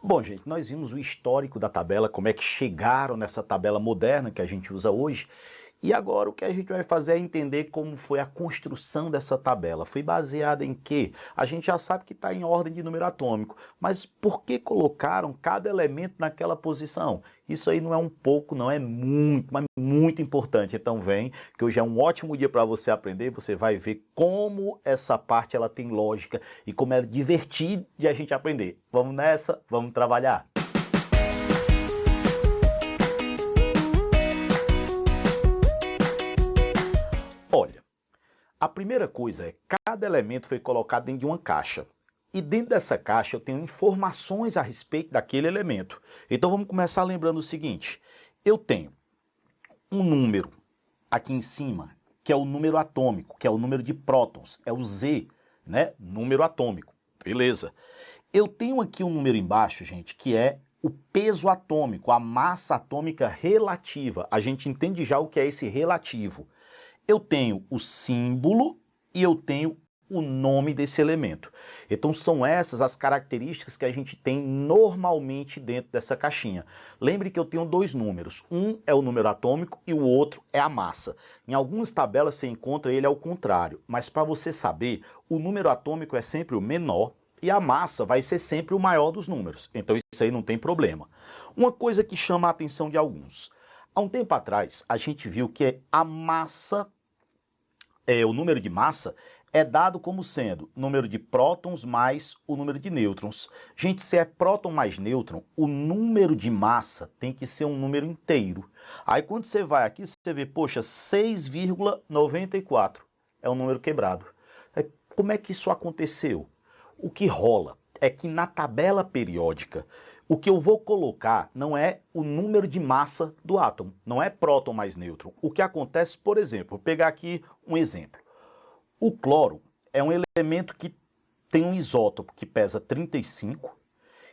Bom, gente, nós vimos o histórico da tabela, como é que chegaram nessa tabela moderna que a gente usa hoje. E agora o que a gente vai fazer é entender como foi a construção dessa tabela. Foi baseada em quê? A gente já sabe que está em ordem de número atômico, mas por que colocaram cada elemento naquela posição? Isso aí não é um pouco, não é muito, mas muito importante. Então vem, que hoje é um ótimo dia para você aprender, você vai ver como essa parte ela tem lógica e como é divertido de a gente aprender. Vamos nessa, vamos trabalhar. Olha, a primeira coisa é cada elemento foi colocado dentro de uma caixa. E dentro dessa caixa eu tenho informações a respeito daquele elemento. Então vamos começar lembrando o seguinte. Eu tenho um número aqui em cima, que é o número atômico, que é o número de prótons, é o Z, né? Número atômico. Beleza. Eu tenho aqui um número embaixo, gente, que é o peso atômico, a massa atômica relativa. A gente entende já o que é esse relativo. Eu tenho o símbolo e eu tenho o nome desse elemento. Então são essas as características que a gente tem normalmente dentro dessa caixinha. Lembre que eu tenho dois números. Um é o número atômico e o outro é a massa. Em algumas tabelas você encontra ele ao contrário, mas para você saber, o número atômico é sempre o menor e a massa vai ser sempre o maior dos números. Então isso aí não tem problema. Uma coisa que chama a atenção de alguns. Há um tempo atrás, a gente viu que a massa, o número de massa, é dado como sendo o número de prótons mais o número de nêutrons. Gente, se é próton mais nêutron, o número de massa tem que ser um número inteiro. Aí quando você vai aqui, você vê, poxa, 6,94 é um número quebrado. Como é que isso aconteceu? O que rola é que na tabela periódica, o que eu vou colocar não é o número de massa do átomo, não é próton mais nêutron. O que acontece, por exemplo, vou pegar aqui um exemplo. O cloro é um elemento que tem um isótopo que pesa 35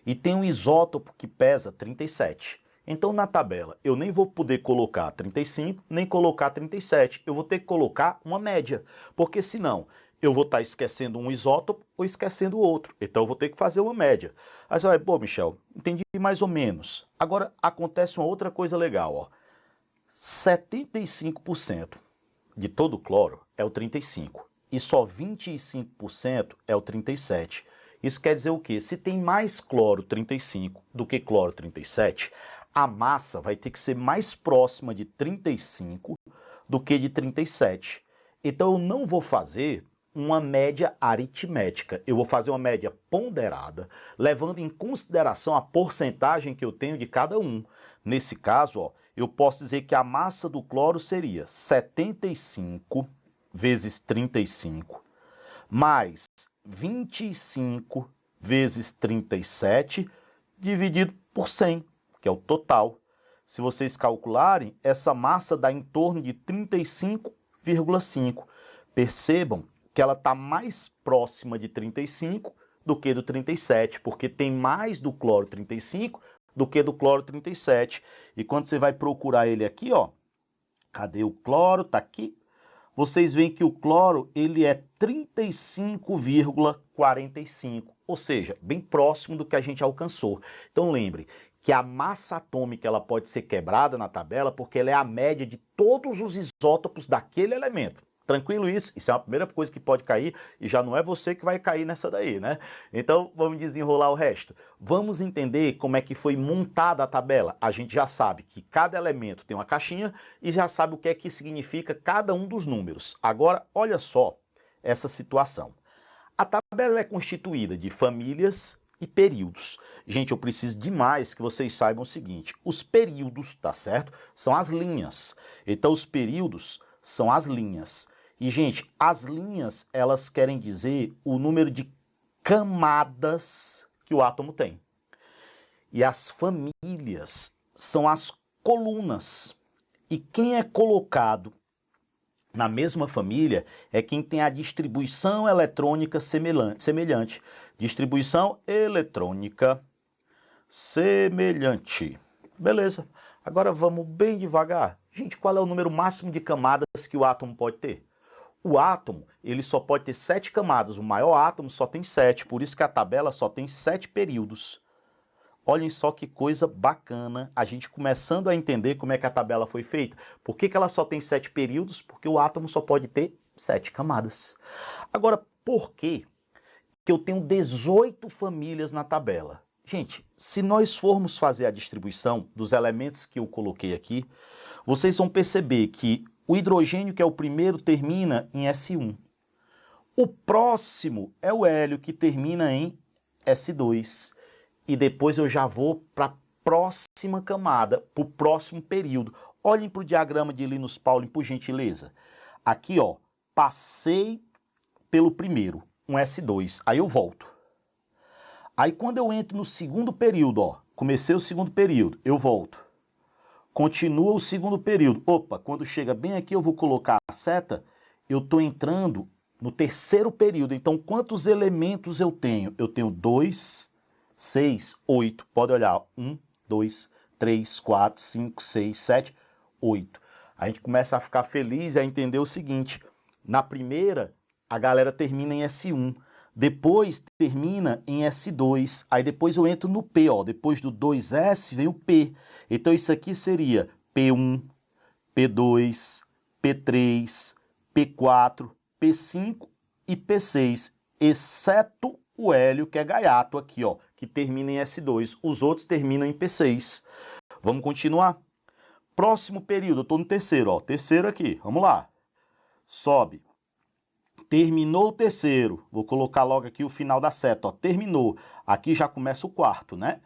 e tem um isótopo que pesa 37. Então na tabela eu nem vou poder colocar 35 nem colocar 37, eu vou ter que colocar uma média, porque senão eu vou estar esquecendo um isótopo ou esquecendo o outro. Então eu vou ter que fazer uma média. Aí você vai, pô, Michel, entendi mais ou menos. Agora acontece uma outra coisa legal, ó. 75% de todo o cloro é o 35 e só 25% é o 37. Isso quer dizer o quê? Se tem mais cloro 35 do que cloro 37, a massa vai ter que ser mais próxima de 35 do que de 37. Então eu não vou fazer uma média aritmética. Eu vou fazer uma média ponderada, levando em consideração a porcentagem que eu tenho de cada um. Nesse caso, ó, eu posso dizer que a massa do cloro seria 75 vezes 35, mais 25 vezes 37, dividido por 100, que é o total. Se vocês calcularem, essa massa dá em torno de 35,5. Percebam que ela está mais próxima de 35 do que do 37, porque tem mais do cloro 35 do que do cloro 37. E quando você vai procurar ele aqui, ó, cadê o cloro? Tá aqui. Vocês veem que o cloro ele é 35,45, ou seja, bem próximo do que a gente alcançou. Então lembre que a massa atômica ela pode ser quebrada na tabela porque ela é a média de todos os isótopos daquele elemento. Tranquilo isso? Isso é a primeira coisa que pode cair e já não é você que vai cair nessa daí, né? Então vamos desenrolar o resto. Vamos entender como é que foi montada a tabela. A gente já sabe que cada elemento tem uma caixinha e já sabe o que é que significa cada um dos números. Agora, olha só essa situação. A tabela é constituída de famílias e períodos. Gente, eu preciso demais que vocês saibam o seguinte. Os períodos, tá certo? São as linhas. Então os períodos são as linhas. E, gente, as linhas, elas querem dizer o número de camadas que o átomo tem. E as famílias são as colunas. E quem é colocado na mesma família é quem tem a distribuição eletrônica semelhante. Distribuição eletrônica semelhante. Beleza. Agora vamos bem devagar. Gente, qual é o número máximo de camadas que o átomo pode ter? O átomo, ele só pode ter 7 camadas. O maior átomo só tem 7, por isso que a tabela só tem 7 períodos. Olhem só que coisa bacana, a gente começando a entender como é que a tabela foi feita. Por que que ela só tem 7 períodos? Porque o átomo só pode ter 7 camadas. Agora, por que eu tenho 18 famílias na tabela? Gente, se nós formos fazer a distribuição dos elementos que eu coloquei aqui, vocês vão perceber que o hidrogênio, que é o primeiro, termina em S1. O próximo é o hélio, que termina em S2. E depois eu já vou para a próxima camada, para o próximo período. Olhem para o diagrama de Linus Pauling, por gentileza. Aqui, ó, passei pelo primeiro, um S2, aí eu volto. Aí quando eu entro no segundo período, ó, comecei o segundo período, eu volto. Continua o segundo período. Opa, quando chega bem aqui eu vou colocar a seta, eu estou entrando no terceiro período. Então, quantos elementos eu tenho? Eu tenho 2, 6, 8. Pode olhar. 1, 2, 3, 4, 5, 6, 7, 8. A gente começa a ficar feliz e a entender o seguinte. Na primeira, a galera termina em S1. Depois termina em S2. Aí depois eu entro no P. Ó. Depois do 2S vem o P. Então isso aqui seria P1, P2, P3, P4, P5 e P6. Exceto o hélio, que é gaiato aqui, ó, que termina em S2. Os outros terminam em P6. Vamos continuar? Próximo período, eu estou no terceiro, ó. Terceiro aqui, vamos lá. Sobe. Terminou o terceiro. Vou colocar logo aqui o final da seta, ó. Terminou. Aqui já começa o quarto, né?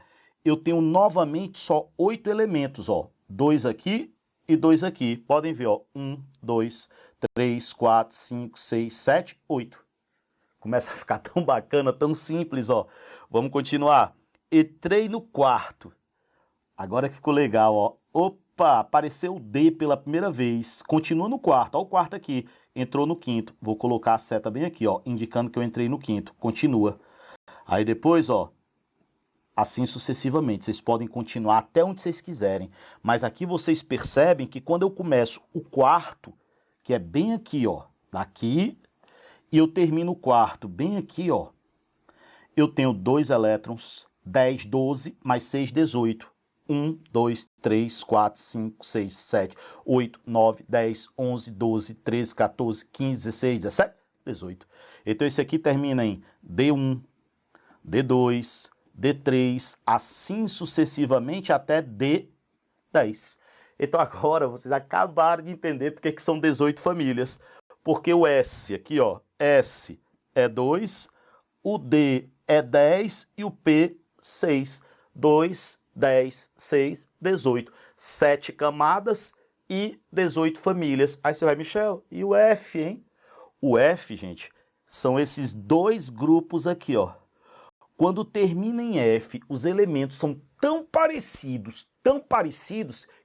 Eu tenho novamente só 8 elementos, ó. 2 aqui e 2 aqui. Podem ver, ó. 1, 2, 3, 4, 5, 6, 7, 8. Começa a ficar tão bacana, tão simples, ó. Vamos continuar. Entrei no quarto. Agora que ficou legal, ó. Opa, apareceu o D pela primeira vez. Continua no quarto, ó, o quarto aqui. Entrou no quinto. Vou colocar a seta bem aqui, ó, indicando que eu entrei no quinto. Continua. Aí depois, ó, assim sucessivamente. Vocês podem continuar até onde vocês quiserem. Mas aqui vocês percebem que quando eu começo o quarto, que é bem aqui, ó, daqui, e eu termino o quarto bem aqui, ó, eu tenho 2 elétrons, 10, 12, mais 6, 18. 1, 2, 3, 4, 5, 6, 7, 8, 9, 10, 11, 12, 13, 14, 15, 16, 17, 18. Então esse aqui termina em D1, D2, D3, assim sucessivamente até D10. Então agora vocês acabaram de entender porque que são 18 famílias. Porque o S aqui, ó, S é 2, o D é 10 e o P 6. 2, 10, 6, 18. 7 camadas e 18 famílias. Aí você vai, Michel, e o F, hein? O F, gente, são esses dois grupos aqui, ó. Quando termina em F, os elementos são tão parecidos,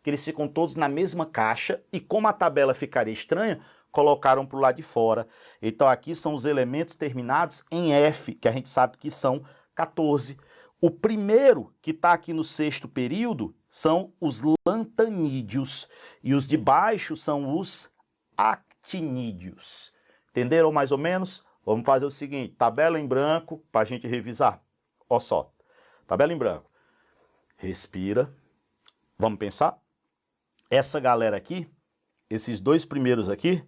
que eles ficam todos na mesma caixa e como a tabela ficaria estranha, colocaram para o lado de fora. Então aqui são os elementos terminados em F, que a gente sabe que são 14. O primeiro, que está aqui no sexto período, são os lantanídeos. E os de baixo são os actinídeos. Entenderam mais ou menos? Vamos fazer o seguinte, tabela em branco para a gente revisar. Olha só, tabela em branco. Respira. Vamos pensar? Essa galera aqui, esses dois primeiros aqui,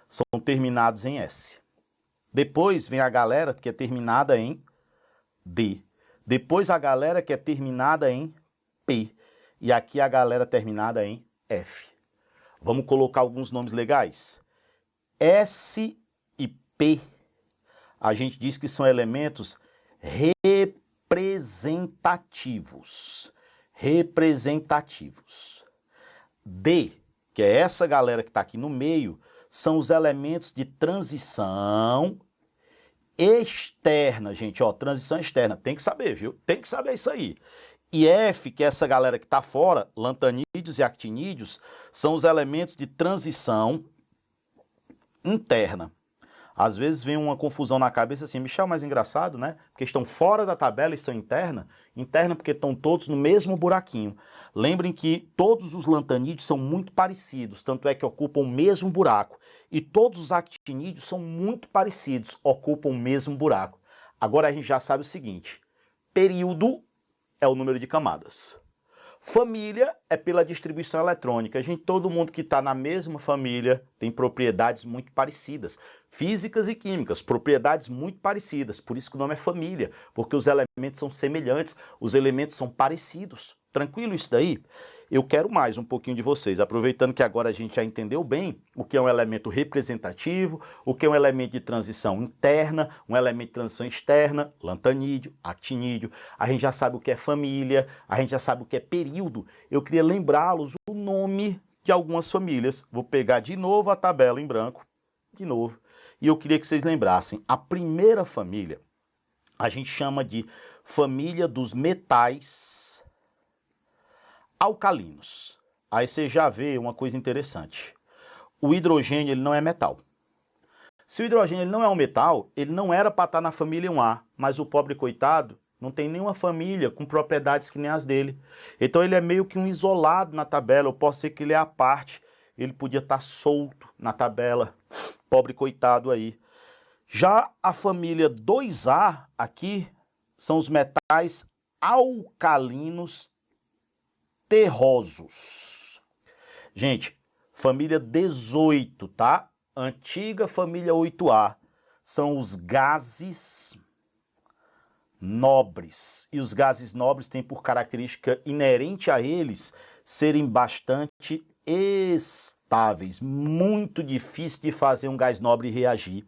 são terminados em S. Depois vem a galera que é terminada em D. Depois a galera que é terminada em P. E aqui a galera terminada em F. Vamos colocar alguns nomes legais? S e P, a gente diz que são elementos representativos. D, que é essa galera que está aqui no meio, são os elementos de transição externa, gente, ó, transição externa, tem que saber, viu? Tem que saber isso aí. E F, que é essa galera que está fora, lantanídeos e actinídeos, são os elementos de transição interna. Às vezes vem uma confusão na cabeça assim, Michel, mas engraçado, né? Porque estão fora da tabela e são interna. Interna porque estão todos no mesmo buraquinho. Lembrem que todos os lantanídeos são muito parecidos, tanto é que ocupam o mesmo buraco. E todos os actinídeos são muito parecidos, ocupam o mesmo buraco. Agora a gente já sabe o seguinte, período é o número de camadas. Família é pela distribuição eletrônica. Gente, todo mundo que está na mesma família tem propriedades muito parecidas, físicas e químicas, propriedades muito parecidas. Por isso que o nome é família, porque os elementos são semelhantes, os elementos são parecidos. Tranquilo isso daí? Eu quero mais um pouquinho de vocês, aproveitando que agora a gente já entendeu bem o que é um elemento representativo, o que é um elemento de transição interna, um elemento de transição externa, lantanídeo, actinídeo, a gente já sabe o que é família, a gente já sabe o que é período. Eu queria lembrá-los o nome de algumas famílias. Vou pegar de novo a tabela em branco, de novo, e eu queria que vocês lembrassem. A primeira família a gente chama de família dos metais alcalinos. Aí você já vê uma coisa interessante. O hidrogênio ele não é metal. Se o hidrogênio ele não é um metal, ele não era para estar na família 1A, mas o pobre coitado não tem nenhuma família com propriedades que nem as dele. Então ele é meio que um isolado na tabela, eu posso ser que ele é à parte, ele podia estar solto na tabela, pobre coitado aí. Já a família 2A aqui são os metais alcalinos terrosos. Gente, família 18, tá? Antiga família 8A. São os gases nobres. E os gases nobres têm por característica inerente a eles serem bastante estáveis. Muito difícil de fazer um gás nobre reagir.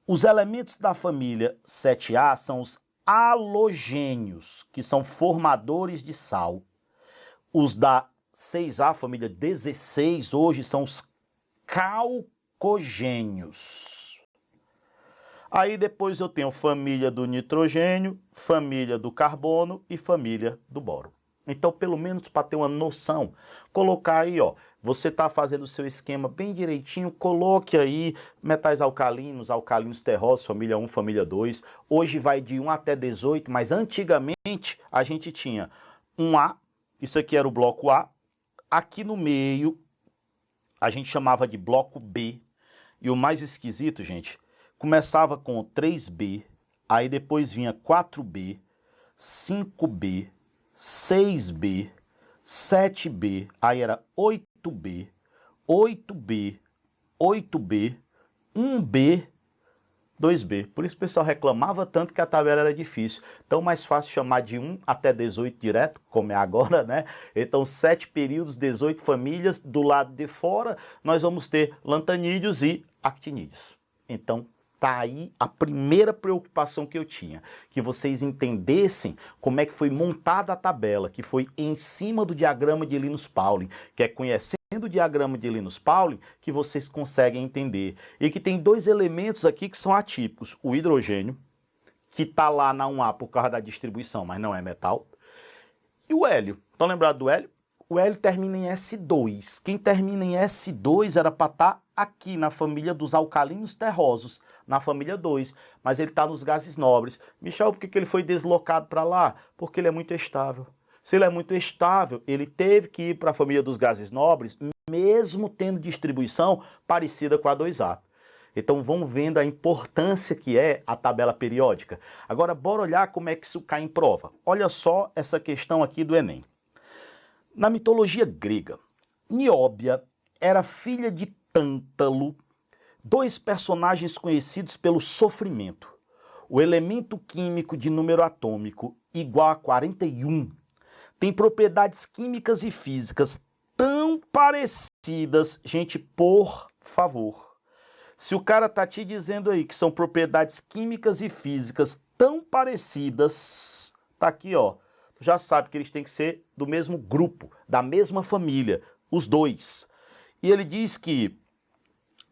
Os elementos da família 7A são os halogênios, que são formadores de sal. Os da 6A, família 16, hoje são os calcogênios. Aí depois eu tenho família do nitrogênio, família do carbono e família do boro. Então, pelo menos para ter uma noção, colocar aí, ó, você está fazendo o seu esquema bem direitinho, coloque aí metais alcalinos, alcalinos terrosos, família 1, família 2. Hoje vai de 1 até 18, mas antigamente a gente tinha 1A, isso aqui era o bloco A. Aqui no meio, a gente chamava de bloco B. E o mais esquisito, gente, começava com 3B, aí depois vinha 4B, 5B, 6B, 7B, aí era 8B, 8B, 8B, 1B, 2B. Por isso o pessoal reclamava tanto que a tabela era difícil. Então, mais fácil chamar de 1 até 18 direto, como é agora, né? Então, 7 períodos, 18 famílias. Do lado de fora, nós vamos ter lantanídeos e actinídeos. Então, tá aí a primeira preocupação que eu tinha. Que vocês entendessem como é que foi montada a tabela, que foi em cima do diagrama de Linus Pauling, que é conhecendo o diagrama de Linus Pauling que vocês conseguem entender. E que tem dois elementos aqui que são atípicos. O hidrogênio, que está lá na 1A por causa da distribuição, mas não é metal. E o hélio. Estão lembrados do hélio? O hélio termina em S2. Quem termina em S2 era para estar aqui na família dos alcalinos terrosos, na família 2. Mas ele está nos gases nobres. Michel, por que ele foi deslocado para lá? Porque ele é muito estável. Se ele é muito estável, ele teve que ir para a família dos gases nobres, mesmo tendo distribuição parecida com a 2A. Então vamos vendo a importância que é a tabela periódica. Agora bora olhar como é que isso cai em prova. Olha só essa questão aqui do Enem. Na mitologia grega, Nióbia era filha de Tântalo, dois personagens conhecidos pelo sofrimento. O elemento químico de número atômico igual a 41 tem propriedades químicas e físicas tão parecidas. Gente, por favor, se o cara tá te dizendo aí que são propriedades químicas e físicas tão parecidas, tá aqui, ó, tu já sabe que eles têm que ser do mesmo grupo, da mesma família, os dois. E ele diz que,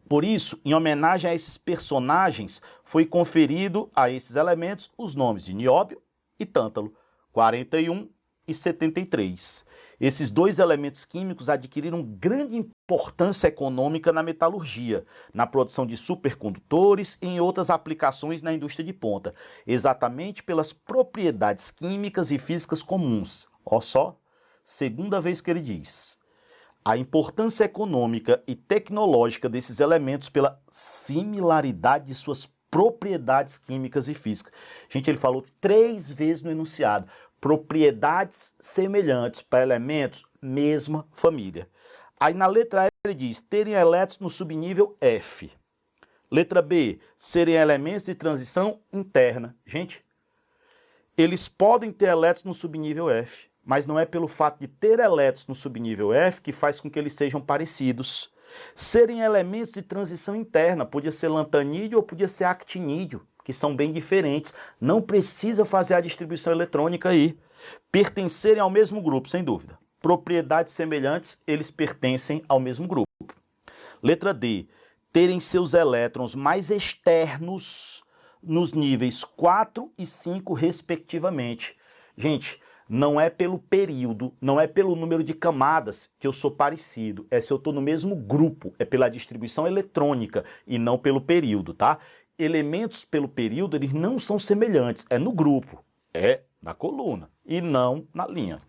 por isso, em homenagem a esses personagens, foi conferido a esses elementos os nomes de Nióbio e Tântalo, 41 e 73. Esses dois elementos químicos adquiriram grande importância econômica na metalurgia, na produção de supercondutores e em outras aplicações na indústria de ponta, exatamente pelas propriedades químicas e físicas comuns. Olha só, segunda vez que ele diz. A importância econômica e tecnológica desses elementos pela similaridade de suas propriedades químicas e físicas. Gente, ele falou 3 vezes no enunciado. Propriedades semelhantes para elementos mesma família. Aí na letra A ele diz, terem elétrons no subnível F. Letra B, serem elementos de transição interna. Gente, eles podem ter elétrons no subnível F, mas não é pelo fato de ter elétrons no subnível F que faz com que eles sejam parecidos. Serem elementos de transição interna, podia ser lantanídeo ou podia ser actinídeo, que são bem diferentes. Não precisa fazer a distribuição eletrônica aí. Pertencerem ao mesmo grupo, sem dúvida. Propriedades semelhantes, eles pertencem ao mesmo grupo. Letra D, terem seus elétrons mais externos nos níveis 4 e 5, respectivamente. Gente, não é pelo período, não é pelo número de camadas que eu sou parecido, é se eu estou no mesmo grupo, é pela distribuição eletrônica e não pelo período, tá? Elementos pelo período, eles não são semelhantes, é no grupo, é na coluna e não na linha.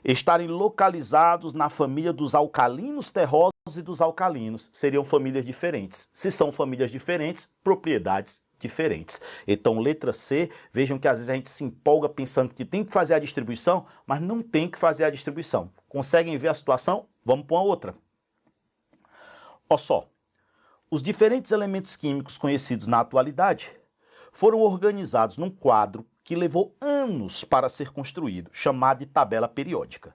Estarem localizados na família dos alcalinos terrosos e dos alcalinos, seriam famílias diferentes. Se são famílias diferentes, propriedades diferentes. Então, letra C, vejam que às vezes a gente se empolga pensando que tem que fazer a distribuição, mas não tem que fazer a distribuição. Conseguem ver a situação? Vamos para uma outra. Olha só, os diferentes elementos químicos conhecidos na atualidade foram organizados num quadro que levou anos para ser construído, chamado de tabela periódica.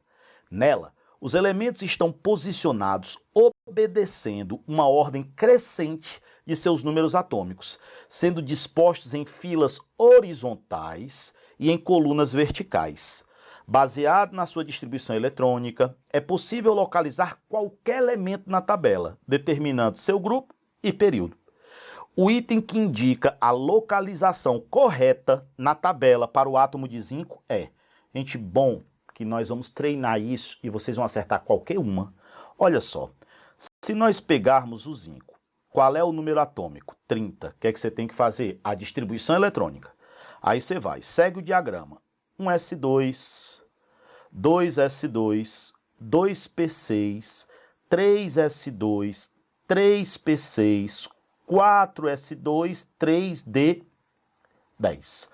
Nela, os elementos estão posicionados obedecendo uma ordem crescente de seus números atômicos, sendo dispostos em filas horizontais e em colunas verticais. Baseado na sua distribuição eletrônica, é possível localizar qualquer elemento na tabela, determinando seu grupo e período. O item que indica a localização correta na tabela para o átomo de zinco é, gente, bom que nós vamos treinar isso e vocês vão acertar qualquer uma. Olha só, se nós pegarmos o zinco, qual é o número atômico? 30. O que é que você tem que fazer? A distribuição eletrônica. Aí você vai, segue o diagrama. 1s2, 2s2, 2p6, 3s2, 3p6, 4s2, 3d10.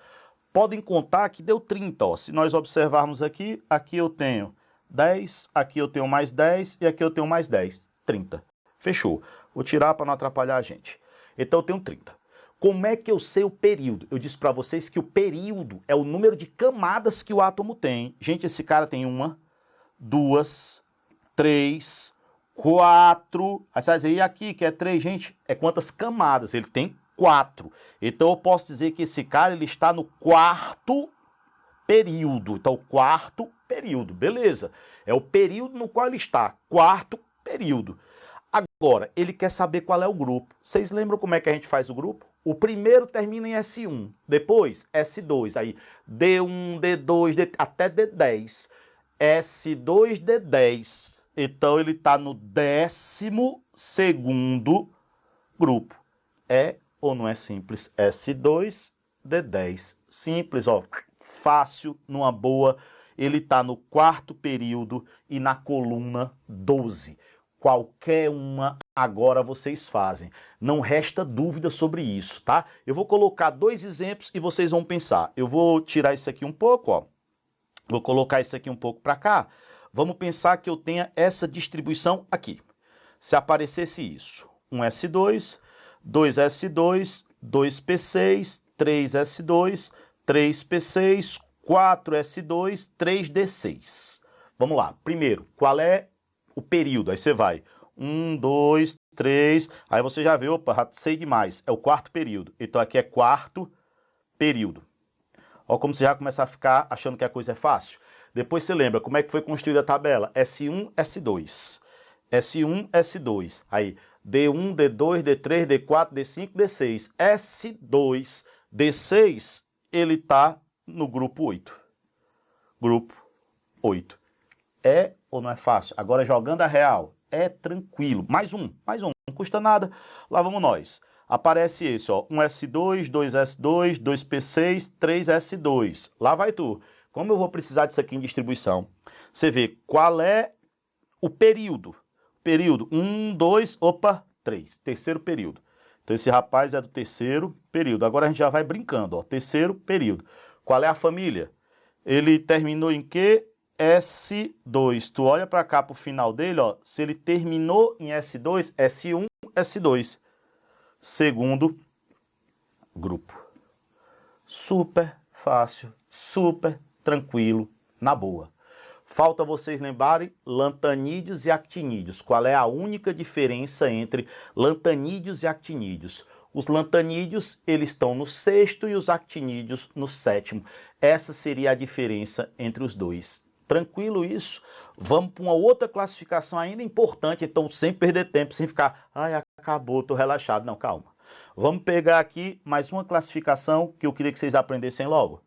Podem contar que deu 30, ó. Se nós observarmos aqui, aqui eu tenho 10, aqui eu tenho mais 10 e aqui eu tenho mais 10, 30. Fechou. Vou tirar para não atrapalhar a gente. Então eu tenho 30. Como é que eu sei o período? Eu disse para vocês que o período é o número de camadas que o átomo tem. Gente, esse cara tem 1, 2, 3, 4. Aí você vai dizer, e aqui que é 3, gente? É quantas camadas? Ele tem 4. Então eu posso dizer que esse cara ele está no quarto período. Então, quarto período, beleza. É o período no qual ele está, quarto período. Agora, ele quer saber qual é o grupo. Vocês lembram como é que a gente faz o grupo? O primeiro termina em S1, depois S2, aí D1, D2, até D10. S2, D10. Então, ele está no 12º grupo. É ou não é simples? S2, D10. Simples, ó, fácil, numa boa. Ele está no quarto período e na coluna 12. Qualquer uma agora vocês fazem. Não resta dúvida sobre isso, tá? Eu vou colocar 2 exemplos e vocês vão pensar. Eu vou tirar isso aqui um pouco, ó. Vou colocar isso aqui um pouco para cá. Vamos pensar que eu tenha essa distribuição aqui. Se aparecesse isso, 1s2, 2s2, 2p6, 3s2, 3p6, 4s2, 3d6. Vamos lá. Primeiro, qual é o período? Aí você vai 1, 2, 3, aí você já vê, opa, já sei demais, é o quarto período. Então aqui é quarto período. Olha como você já começa a ficar achando que a coisa é fácil. Depois você lembra como é que foi construída a tabela? S1, S2. S1, S2. Aí D1, D2, D3, D4, D5, D6. S2, D6, ele está no grupo 8. Grupo 8. É ou não é fácil? Agora jogando a real, é tranquilo. Mais um, não custa nada. Lá vamos nós. Aparece esse, ó, 1s2, 2s2, 2p6, 3s2. Lá vai tu. Como eu vou precisar disso aqui em distribuição? Você vê qual é o período. Período 1, 2, opa, 3. Terceiro período. Então esse rapaz é do terceiro período. Agora a gente já vai brincando, ó. Terceiro período. Qual é a família? Ele terminou em quê? S2. Tu olha para cá pro final dele, ó, se ele terminou em S2, S1, S2. Segundo grupo. Super fácil, super tranquilo, na boa. Falta vocês lembrarem lantanídeos e actinídeos. Qual é a única diferença entre lantanídeos e actinídeos? Os lantanídeos, eles estão no sexto e os actinídeos no sétimo. Essa seria a diferença entre os dois. Tranquilo isso? Vamos para uma outra classificação ainda importante, então sem perder tempo, sem ficar, ai, acabou, tô relaxado. Não, calma. Vamos pegar aqui mais uma classificação que eu queria que vocês aprendessem logo.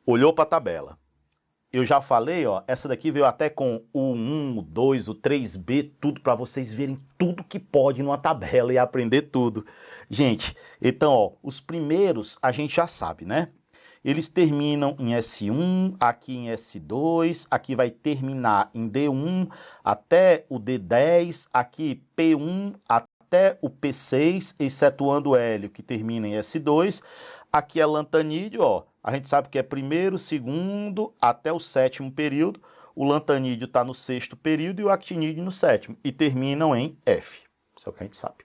Olhou para a tabela. Eu já falei, ó, essa daqui veio até com o 1, o 2, o 3B, tudo para vocês verem tudo que pode numa tabela e aprender tudo. Gente, então, ó, os primeiros a gente já sabe, né? Eles terminam em S1, aqui em S2, aqui vai terminar em D1 até o D10, aqui P1 até o P6, excetuando o hélio, que termina em S2. Aqui é lantanídeo, ó. A gente sabe que é primeiro, segundo, até o sétimo período. O lantanídeo está no sexto período e o actinídeo no sétimo. E terminam em F. Isso é o que a gente sabe.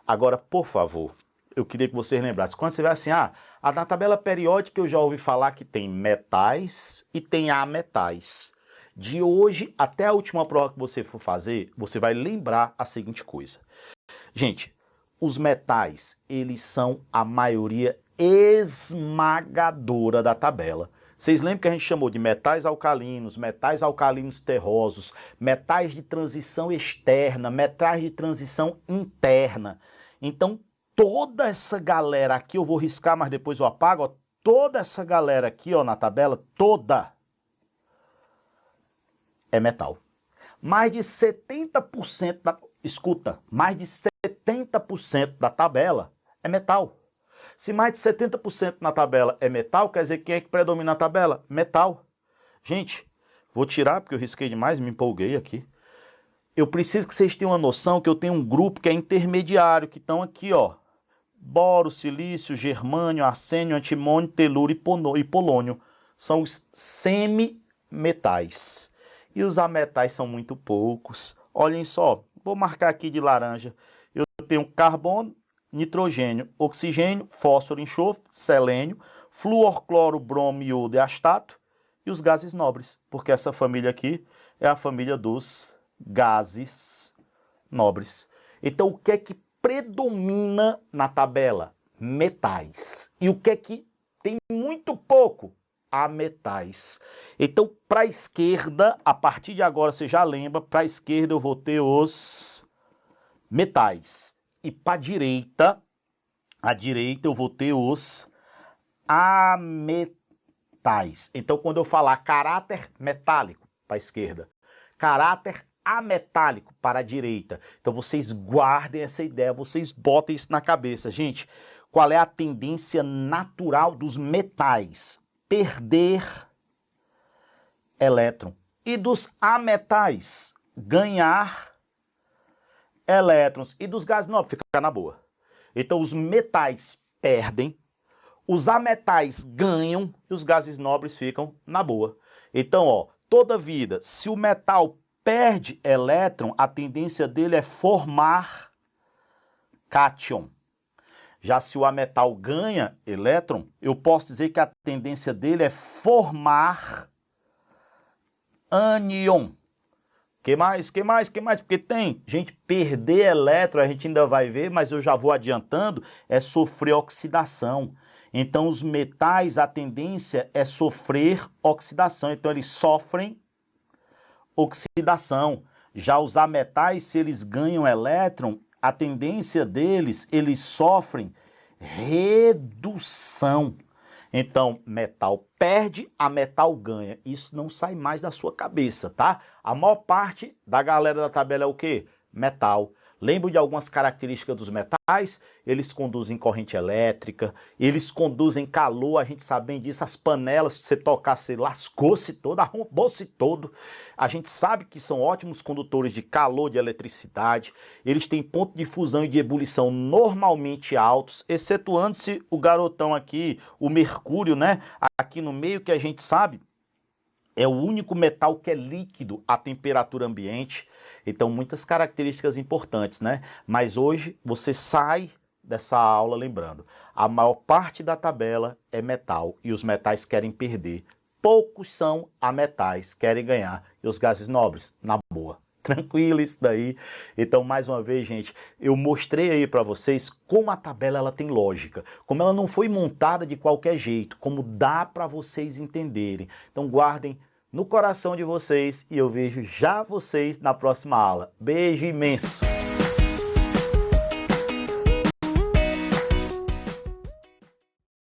Agora, por favor, eu queria que vocês lembrassem. Quando você vê assim, na tabela periódica eu já ouvi falar que tem metais e tem ametais. De hoje até a última prova que você for fazer, você vai lembrar a seguinte coisa. Gente, os metais, eles são a maioria esmagadora da tabela. Vocês lembram que a gente chamou de metais alcalinos terrosos, metais de transição externa, metais de transição interna. Então, toda essa galera aqui, eu vou riscar, mas depois eu apago, ó, toda essa galera aqui, ó, na tabela, toda é metal. Mais de 70% mais de 70% da tabela é metal. Se mais de 70% na tabela é metal, quer dizer, quem é que predomina na tabela? Metal. Gente, vou tirar porque eu risquei demais, me empolguei aqui. Eu preciso que vocês tenham uma noção que eu tenho um grupo que é intermediário, que estão aqui, ó. Boro, silício, germânio, arsênio, antimônio, telúrio e polônio. São os semimetais. E os ametais são muito poucos. Olhem só, vou marcar aqui de laranja. Eu tenho carbono, nitrogênio, oxigênio, fósforo, enxofre, selênio, flúor, cloro, bromo, iodo e astato e os gases nobres, porque essa família aqui é a família dos gases nobres. Então, o que é que predomina na tabela? Metais. E o que é que tem muito pouco? Ametais. Então, para a esquerda, a partir de agora você já lembra, para a esquerda eu vou ter os metais. E para a direita eu vou ter os ametais. Então, quando eu falar caráter metálico para a esquerda, caráter ametálico para a direita. Então, vocês guardem essa ideia, vocês botem isso na cabeça. Gente, qual é a tendência natural dos metais? Perder elétron. E dos ametais? Ganhar elétrons. E dos gases nobres? Ficar na boa. Então, os metais perdem, os ametais ganham e os gases nobres ficam na boa. Então, ó, toda vida, se o metal perde elétron, a tendência dele é formar cátion. Já se o ametal ganha elétron, eu posso dizer que a tendência dele é formar ânion. Que mais? Porque tem, gente, perder elétron, a gente ainda vai ver, mas eu já vou adiantando, é sofrer oxidação. Então, os metais, a tendência é sofrer oxidação. Então, eles sofrem oxidação. Já os ametais, se eles ganham elétron, a tendência deles, eles sofrem redução. Então, metal perde, a metal ganha. Isso não sai mais da sua cabeça, tá? A maior parte da galera da tabela é o quê? Metal. Lembro de algumas características dos metais? Eles conduzem corrente elétrica, eles conduzem calor, a gente sabe bem disso, as panelas, se você tocar, você lascou-se todo, arrombou-se todo. A gente sabe que são ótimos condutores de calor, de eletricidade, eles têm ponto de fusão e de ebulição normalmente altos, excetuando-se o garotão aqui, o mercúrio, né? Aqui no meio que a gente sabe, é o único metal que é líquido à temperatura ambiente. Então, muitas características importantes, né? Mas hoje você sai dessa aula lembrando, a maior parte da tabela é metal e os metais querem perder. Poucos são ametais, querem ganhar. E os gases nobres, na boa. Tranquilo isso daí. Então, mais uma vez, gente, eu mostrei aí para vocês como a tabela ela tem lógica, como ela não foi montada de qualquer jeito, como dá para vocês entenderem. Então, guardem no coração de vocês e eu vejo já vocês na próxima aula. Beijo imenso!